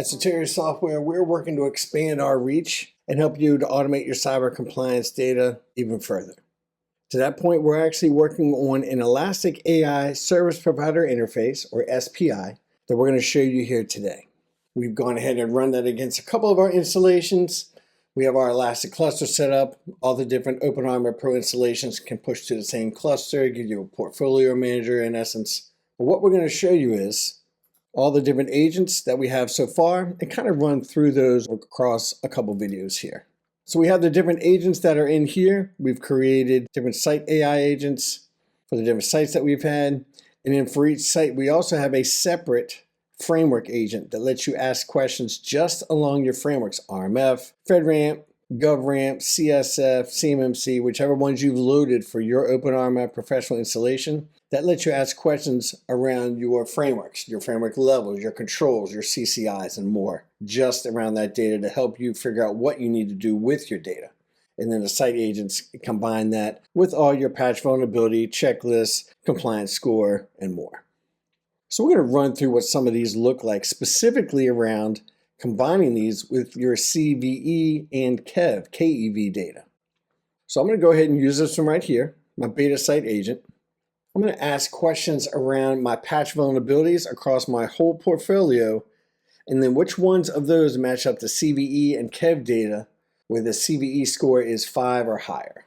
At Soteria Software, we're working to expand our reach and help you to automate your cyber compliance data even further. To that point, we're actually working on an Elastic AI Service Provider Interface, or SPI, that we're going to show you here today. We've gone ahead and run that against a couple of our installations. We have our Elastic cluster set up. All the different OpenRMF Pro installations can push to the same cluster, give you a portfolio manager in essence. But what we're going to show you is all the different agents that we have so far and kind of run through those across a couple videos here. So we have the different agents that are in here. We've created different site AI agents for the different sites that we've had. And then for each site, we also have a separate framework agent that lets you ask questions just along your frameworks: RMF, FedRAMP, GovRAMP, CSF, CMMC, whichever ones you've loaded for your OpenRMF Professional installation. That lets you ask questions around your frameworks, your framework levels, your controls, your CCIs, and more, just around that data to help you figure out what you need to do with your data. And then the site agents combine that with all your patch vulnerability, checklists, compliance score, and more. So we're going to run through what some of these look like, specifically around combining these with your CVE and KEV data. So I'm going to go ahead and use this one right here, my beta site agent. I'm going to ask questions around my patch vulnerabilities across my whole portfolio, and then which ones of those match up to CVE and KEV data where the CVE score is 5 or higher.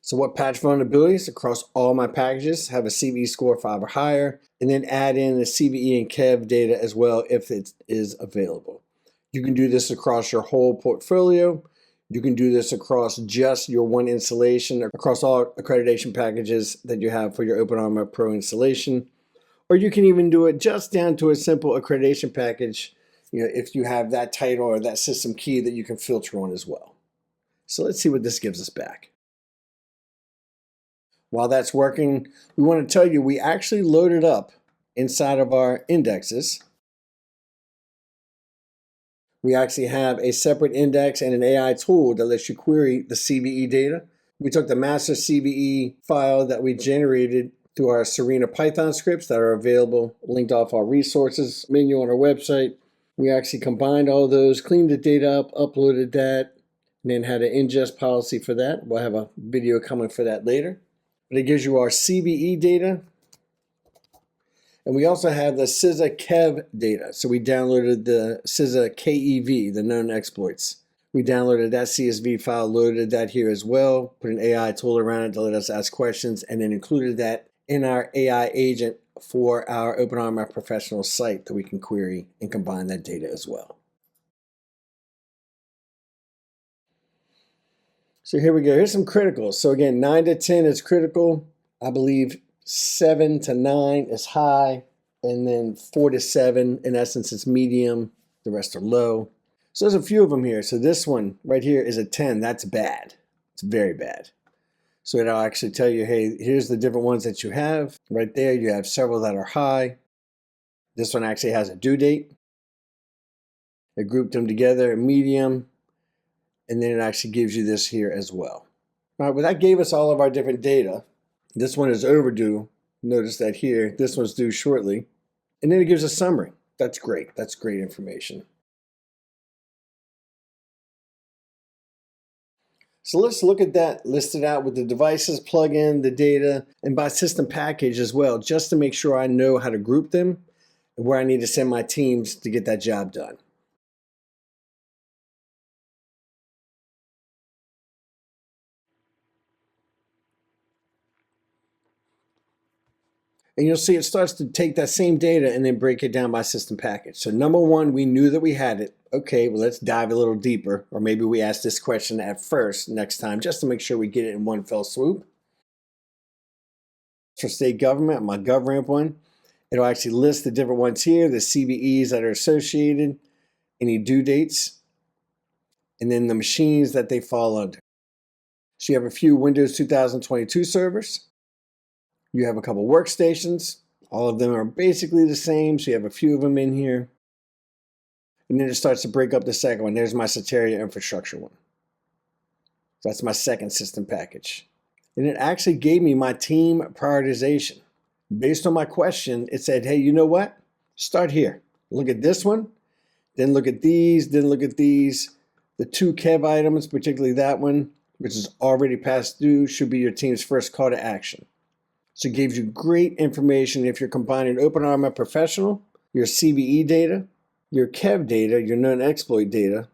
So what patch vulnerabilities across all my packages have a CVE score 5 or higher, and then add in the CVE and KEV data as well if it is available. You can do this across your whole portfolio. You can do this across just your one installation, across all accreditation packages that you have for your OpenRMF Pro installation. Or you can even do it just down to a simple accreditation package, if you have that title or that system key that you can filter on as well. So let's see what this gives us back. While that's working, we want to tell you we actually loaded up inside of our indexes. We actually have a separate index and an AI tool that lets you query the CVE data. We took the master CVE file that we generated through our Serena Python scripts that are available, linked off our resources menu on our website. We actually combined all those, cleaned the data up, uploaded that, and then had an ingest policy for that. We'll have a video coming for that later. But it gives you our CVE data. And we also have the CISA KEV data. So we downloaded the CISA KEV, the known exploits. We downloaded that CSV file, loaded that here as well, put an AI tool around it to let us ask questions, and then included that in our AI agent for our OpenRMF Professional site that we can query and combine that data as well. So here we go. Here's some criticals. So again, 9 to 10 is critical. I believe 7 to 9 is high, and then 4 to 7, in essence, is medium. The rest are low. So there's a few of them here. So this one right here is a 10. That's bad. It's very bad. So it'll actually tell you, hey, here's the different ones that you have. Right there, you have several that are high. This one actually has a due date. It grouped them together, medium, and then it actually gives you this here as well. All right, well, that gave us all of our different data. This one is overdue. Notice that here. This one's due shortly. And then it gives a summary. That's great. That's great information. So let's look at that listed out with the devices, plugin, the data, and by system package as well, just to make sure I know how to group them and where I need to send my teams to get that job done. And you'll see it starts to take that same data and then break it down by system package. So number one, we knew that we had it. Okay, well, let's dive a little deeper. Or maybe we ask this question at first next time just to make sure we get it in one fell swoop. For state government, my GovRAMP one, it'll actually list the different ones here, the CVEs that are associated, any due dates, and then the machines that they fall under. So you have a few Windows 2022 servers. You have a couple workstations. All of them are basically the same, so you have a few of them in here. And then it starts to break up the second one. There's my Soteria infrastructure one. So that's my second system package. And it actually gave me my team prioritization. Based on my question, it said, hey, you know what? Start here. Look at this one, then look at these, then look at these. The 2 KEV items, particularly that one, which is already past due, should be your team's first call to action. So it gives you great information if you're combining OpenRMF Professional, your CVE data, your KEV data, your known exploit data,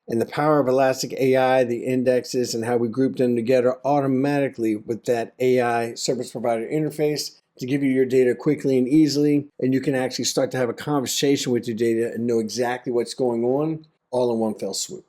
and the power of Elastic AI, the indexes, and how we group them together automatically with that AI service provider interface to give you your data quickly and easily. And you can actually start to have a conversation with your data and know exactly what's going on all in one fell swoop.